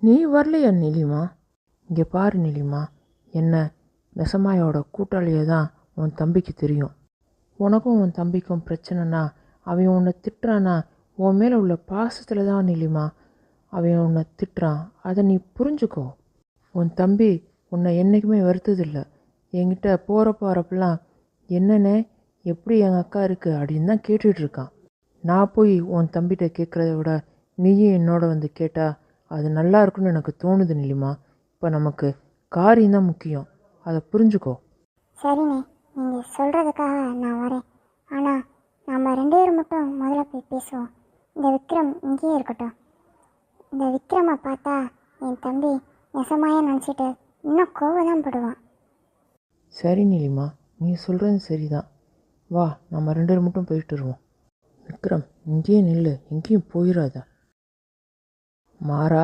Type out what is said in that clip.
நீ வரலையா நிலிமா? இங்கே பாரு நிலிமா, என்ன நெசமாயோட கூட்டாளியை தான் உன் தம்பிக்கு தெரியும். உனக்கும் உன் தம்பிக்கும் பிரச்சனைனா அவன் உன்னை திட்டுறானா உன் மேலே உள்ள பாசத்தில் தான் நிலிமா அவன் உன்னை திட்டுறான். அதை நீ புரிஞ்சுக்கோ. உன் தம்பி உன்னை என்றைக்குமே வருத்ததில்லை. என்கிட்ட போகிறப்பெல்லாம் என்னென்ன எப்படி எங்கள் அக்கா இருக்குது அப்படின்னு தான் கேட்டுட்ருக்கான். நான் போய் உன் தம்பிகிட்ட கேட்குறத விட நீயும் என்னோட வந்து கேட்டால் அது நல்லா இருக்குன்னு எனக்கு தோணுது நிலிமா. இப்போ நமக்கு காரியம் தான் முக்கியம், அதை புரிஞ்சுக்கோ. சரிண்ணே, நீங்கள் சொல்கிறதுக்காக நான் வரேன். ஆனால் நம்ம 2 பேரும் மட்டும் முதல்ல போய் பேசுவோம். இந்த விக்ரம் இங்கேயே இருக்கட்டும். இந்த விக்ரமை பார்த்தா என் தம்பி நெசமாயா நினச்சிட்டு இன்னும் கோவம் தான் படுவான். சரி நிலிமா, நீ சொல்கிறது சரிதான். வா, நம்ம 2 பேரும் மட்டும் போயிட்டு வருவோம். விக்ரம், இங்கேயே நில்லு, எங்கேயும் போயிடாத. மாறா